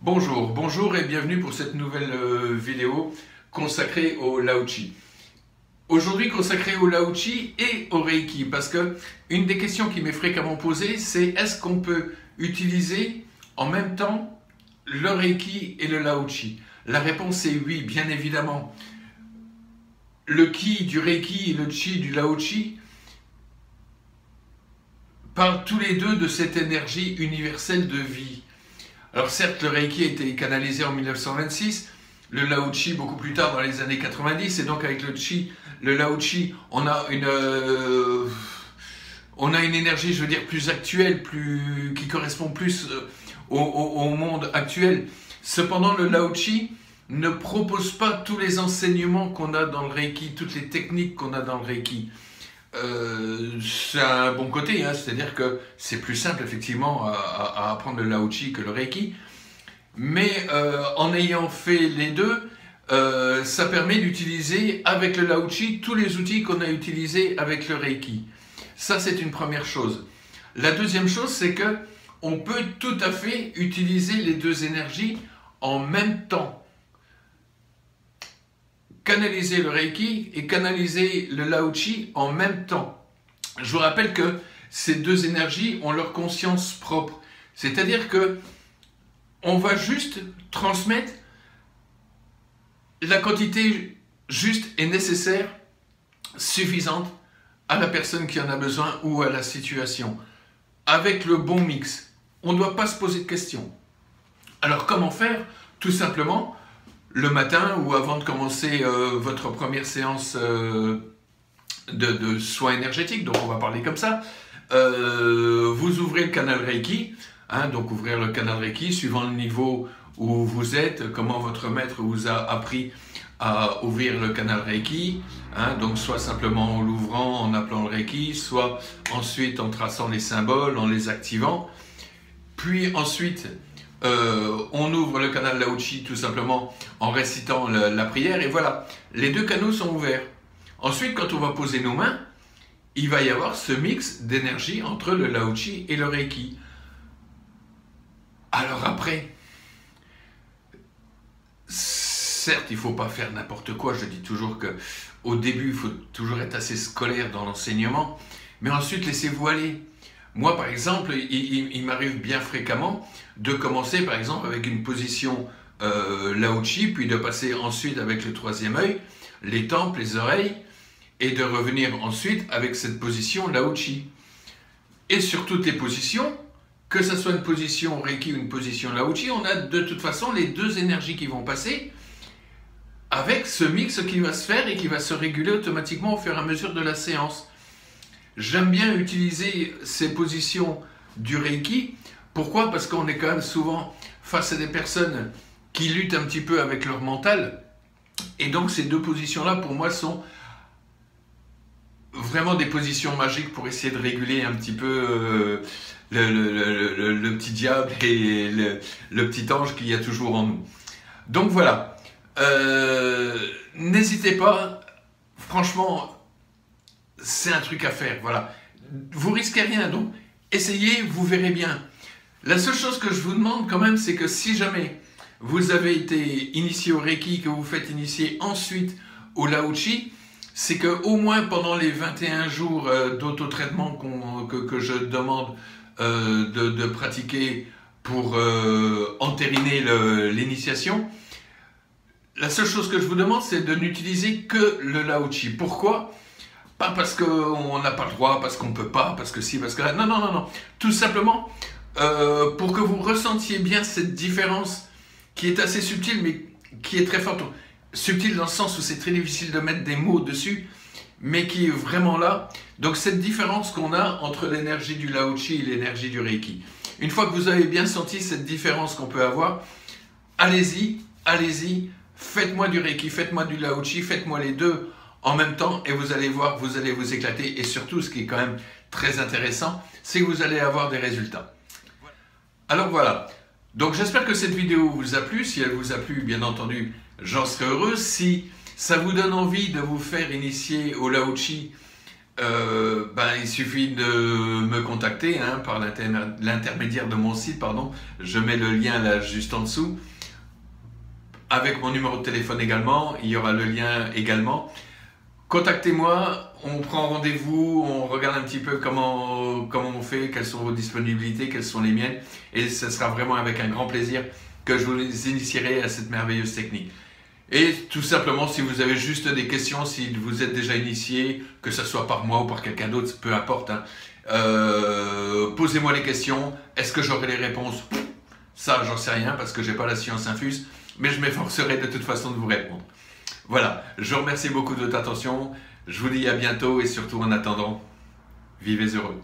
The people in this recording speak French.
Bonjour et bienvenue pour cette nouvelle vidéo consacrée au Lao Chi. Aujourd'hui consacrée au Lao Chi et au Reiki, parce que une des questions qui m'est fréquemment posée, c'est est-ce qu'on peut utiliser en même temps le Reiki et le Lao Chi? La réponse est oui, bien évidemment. Le Ki du Reiki et le Chi du Lao Chi parlent tous les deux de cette énergie universelle de vie. Alors certes, le Reiki a été canalisé en 1926, le Lao Chi beaucoup plus tard dans les années 90, et donc avec le Lao Chi, on a une énergie, je veux dire, plus actuelle, qui correspond plus au monde actuel. Cependant, le Lao Chi ne propose pas tous les enseignements qu'on a dans le Reiki, toutes les techniques qu'on a dans le Reiki. C'est un bon côté, hein, c'est-à-dire que c'est plus simple effectivement à apprendre le Lao Chi que le Reiki, mais en ayant fait les deux, ça permet d'utiliser avec le Lao Chi tous les outils qu'on a utilisés avec le Reiki. Ça, c'est une première chose. La deuxième chose, c'est que on peut tout à fait utiliser les deux énergies en même temps. Canaliser le Reiki et canaliser le Lao Chi en même temps. Je vous rappelle que ces deux énergies ont leur conscience propre. C'est-à-dire que on va juste transmettre la quantité juste et nécessaire, suffisante à la personne qui en a besoin ou à la situation, avec le bon mix. On ne doit pas se poser de questions. Alors comment faire? Tout simplement, le matin ou avant de commencer votre première séance de soins énergétiques, donc on va parler comme ça, vous ouvrez le canal Reiki, hein, donc ouvrir le canal Reiki suivant le niveau où vous êtes, comment votre maître vous a appris à ouvrir le canal Reiki, hein, donc soit simplement en l'ouvrant, en appelant le Reiki, soit ensuite en traçant les symboles, en les activant, puis ensuite on ouvre le canal Lao Chi tout simplement en récitant la prière, et voilà, les deux canaux sont ouverts. Ensuite, quand on va poser nos mains, il va y avoir ce mix d'énergie entre le Lao Chi et le Reiki. Alors après, certes, il ne faut pas faire n'importe quoi, je dis toujours qu'au début, il faut toujours être assez scolaire dans l'enseignement, mais ensuite, laissez-vous aller. Moi, par exemple, il m'arrive bien fréquemment de commencer, par exemple, avec une position Lao Chi, puis de passer ensuite avec le troisième œil, les tempes, les oreilles, et de revenir ensuite avec cette position Lao Chi. Et sur toutes les positions, que ce soit une position Reiki ou une position Lao Chi, on a de toute façon les deux énergies qui vont passer avec ce mix qui va se faire et qui va se réguler automatiquement au fur et à mesure de la séance. J'aime bien utiliser ces positions du Reiki. Pourquoi? Parce qu'on est quand même souvent face à des personnes qui luttent un petit peu avec leur mental. Et donc ces deux positions-là, pour moi, sont vraiment des positions magiques pour essayer de réguler un petit peu le petit diable et le petit ange qu'il y a toujours en nous. Donc voilà. N'hésitez pas, franchement, c'est un truc à faire, voilà. Vous risquez rien, donc essayez, vous verrez bien. La seule chose que je vous demande quand même, c'est que si jamais vous avez été initié au Reiki, que vous faites initier ensuite au Lao Chi, c'est qu'au moins pendant les 21 jours d'autotraitement que je demande de pratiquer pour entériner l'initiation, la seule chose que je vous demande, c'est de n'utiliser que le Lao Chi. Pourquoi? Pas parce qu'on n'a pas le droit, parce qu'on ne peut pas, parce que si, parce que là. Non, non, non, non. Tout simplement pour que vous ressentiez bien cette différence qui est assez subtile, mais qui est très forte. Subtile dans le sens où c'est très difficile de mettre des mots dessus, mais qui est vraiment là. Donc cette différence qu'on a entre l'énergie du Lao Chi et l'énergie du Reiki. Une fois que vous avez bien senti cette différence qu'on peut avoir, allez-y, allez-y, faites-moi du Reiki, faites-moi du Lao Chi, faites-moi les deux en même temps, et vous allez voir, vous allez vous éclater. Et surtout, ce qui est quand même très intéressant, c'est que vous allez avoir des résultats. Alors voilà, donc j'espère que cette vidéo vous a plu. Si elle vous a plu, bien entendu, j'en serai heureux. Si ça vous donne envie de vous faire initier au Lao Chi il suffit de me contacter hein, par l'intermédiaire de mon site, pardon. Je mets le lien là juste en dessous. Avec mon numéro de téléphone également, il y aura le lien également. Contactez-moi, on prend rendez-vous, on regarde un petit peu comment on fait, quelles sont vos disponibilités, quelles sont les miennes. Et ce sera vraiment avec un grand plaisir que je vous initierai à cette merveilleuse technique. Et tout simplement, si vous avez juste des questions, si vous êtes déjà initié, que ce soit par moi ou par quelqu'un d'autre, peu importe, hein, posez-moi les questions. Est-ce que j'aurai les réponses? Ça, j'en sais rien parce que j'ai pas la science infuse, mais je m'efforcerai de toute façon de vous répondre. Voilà, je vous remercie beaucoup de votre attention. Je vous dis à bientôt et surtout en attendant, vivez heureux.